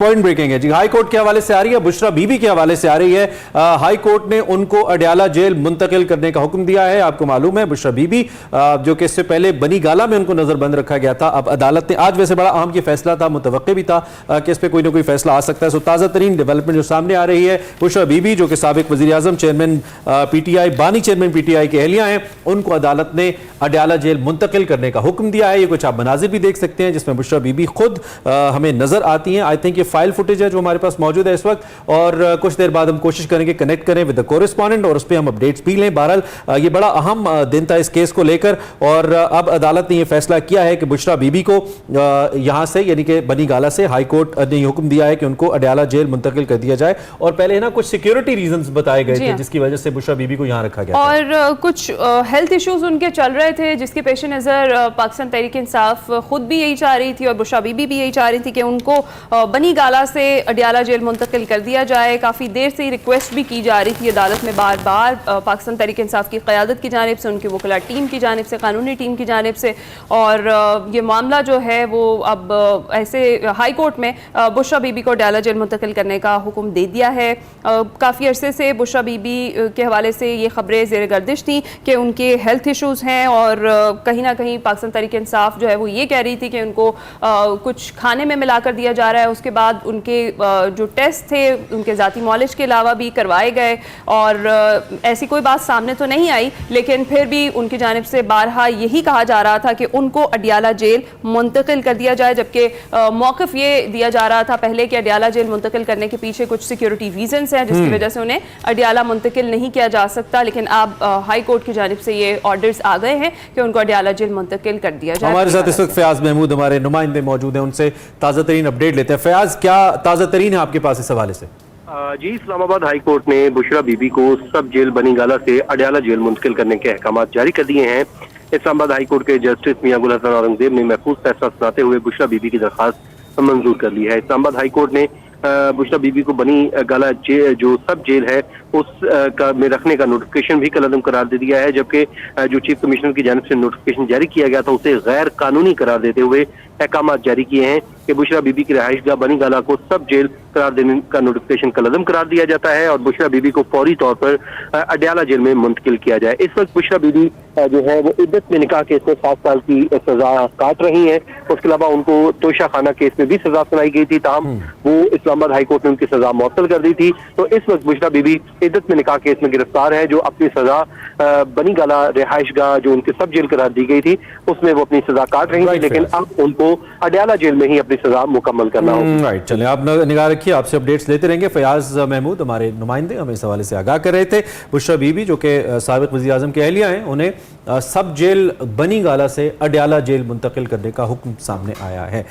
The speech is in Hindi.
पॉइंट ब्रेकिंग है जी। हाई कोर्ट के हवाले से आ रही है, बुशरा बीबी के हवाले से आ रही है। हाई कोर्ट ने उनको अडयाला जेल मुंतकिल करने का हुक्म दिया है। आपको मालूम है बुशरा बीबी जो कि इससे पहले बनी गाला में उनको नजरबंद रखा गया था, अब अदालत ने आज वैसे बड़ा अहम ये फैसला था, मुतवक्के भी था कि इस पर कोई ना कोई फैसला आ सकता है। सो ताज़ा तरीन डेवलपमेंट जो सामने आ रही है, बुशरा बीबी जो कि साबिक वज़ीर आज़म चेयरमैन PTI बानी चेयरमैन PTI की अहलिया हैं, उनको अदालत ने अडयाला जेल मुंतकिल करने का हुक्म दिया है। ये कुछ आप मनाजिर भी देख सकते हैं जिसमें बुशरा बीबी खुद हमें नजर आती हैं। आई थिंक ये फाइल फुटेज है जो हमारे पास मौजूद है इस वक्त, और कुछ देर बाद हम कोशिश करेंगे कनेक्ट करें विद द कोरेस्पॉन्डेंट और उस पर हम अपडेट्स भी लें। बहरहाल ये बड़ा अहम दिन था इस केस को लेकर, और अब अदालत ने यह फैसला किया है कि बुशरा बीबी को यहां से यानी कि बनी गाला से हाई कोर्ट ने हुक्म दिया है कि उनको अडयाला जेल मुंतकिल कर दिया जाए। और पहले ना कुछ सिक्योरिटी रीजंस बताए गए थे जिसकी वजह से बुशरा बीबी को यहां रखा गया और कुछ हेल्थ इश्यूज उनके चल रहे थे, जिसके पेश नज़र पाकिस्तान तहरीक इंसाफ खुद भी यही चाह रही थी और बुशरा बीबी भी यही चाह रही थी कि उनको बनी गाला से अडयाला जेल मुंतकिल कर दिया जाए। काफ़ी देर से रिक्वेस्ट भी की जा रही थी अदालत में, बार बार पाकिस्तान तहरीक इंसाफ की क़यादत की जानिब से, उनकी वकला टीम की जानिब से, कानूनी टीम की जानिब से। और ये मामला जो है वो अब ऐसे हाई कोर्ट में बुशरा बीबी को अडयाला जेल मुंतकिल करने का हुक्म दे दिया है। काफ़ी अरसे से बुशरा बीबी के हवाले से ये खबरें ज़ेर गर्दिश थी कि उनके हेल्थ इशूज़ हैं, और कहीं ना कहीं पाकिस्तान तहरीक इंसाफ जो है वो ये कह रही थी कि उनको कुछ खाने में मिलाकर दिया जा रहा है। उसके बाद उनके जो टेस्ट थे उनके ज़ाती मॉलिज के अलावा भी करवाए गए, और ऐसी कोई बात सामने तो नहीं आई, लेकिन फिर भी उनकी जानिब से बारहा यही कहा जा रहा था कि उनको अडयाला जेल मुंतकिल कर दिया जाए। जबकि मौक़िफ़ ये दिया जा रहा था पहले कि अडयाला जेल मुंतकिल करने के पीछे कुछ सिक्योरिटी रीजंस हैं जिसकी वजह से उन्हें अडयाला मुंतकिल नहीं किया जा सकता। लेकिन अब हाई कोर्ट की जानिब से ये ऑर्डर्स आ गए हैं कि उनको अडयाला जेल मुंतकिल कर दिया जाए। हमारे साथ इस वक्त फयाज महमूद हमारे नुमाइंदे मौजूद हैं, उनसे ताज़ा तरीन अपडेट लेते हैं। फयाज, क्या ताज़ा तरीन है आपके पास इस हवाले से? जी, इस्लामाबाद हाई कोर्ट ने बुशरा बीबी को सब जेल बनी गाला से अडयाला जेल मुंतकिल करने के अहकाम जारी कर दिए हैं। इस्लामाबाद हाई कोर्ट के जस्टिस मियां गुल हसन औरंगजेब ने महफूज फैसला सुनाते हुए बुशरा बीबी की दरखास्त मंजूर कर ली है। इस्लामाबाद हाई कोर्ट ने बुशरा बीबी को बनी गाला जो सब जेल है उस में रखने का नोटिफिकेशन भी कलअदम करार दे दिया है, जबकि जो चीफ कमिश्नर की जानिब से नोटिफिकेशन जारी किया गया था उसे गैर कानूनी करार देते हुए अहकाम जारी किए हैं कि बुशरा बीबी की रिहाइशगाह बनी गाला को सब जेल करार देने का नोटिफिकेशन कलअदम करार दिया जाता है और बुशरा बीबी को फौरी तौर पर अडयाला जेल में मुंतकिल किया जाए। इस वक्त बुशरा बीबी जो है वो इद्दत में निकाह केस में 7 साल की सजा काट रही है। उसके अलावा उनको तोशा खाना केस में भी सजा सुनाई गई थी, ताहम वो इस्लामाबाद हाई कोर्ट ने उनकी सजा मुअत्तल कर दी थी। तो इस वक्त बुशरा बीबी इद्दत में निकाह केस में गिरफ्तार है, जो अपनी सजा बनी गाला रिहाइशगाह जो उनके सब जेल करार दी गई थी उसमें वो अपनी सजा काट रही थी, लेकिन अब उनको अडयाला जेल में ही अपनी सजा मुकम्मल करना होगी। राइट, चलें आप निगाह रखिए, आपसे अपडेट्स लेते रहेंगे। फयाज महमूद हमारे नुमाइंदे हमें इस हवाले से आगाह कर रहे थे। बुशरा बीबी जो कि साबिक वज़ीर आज़म की अहलिया हैं, उन्हें सब जेल बनी गाला से अडयाला जेल मुंतकिल करने का हुक्म सामने आया है।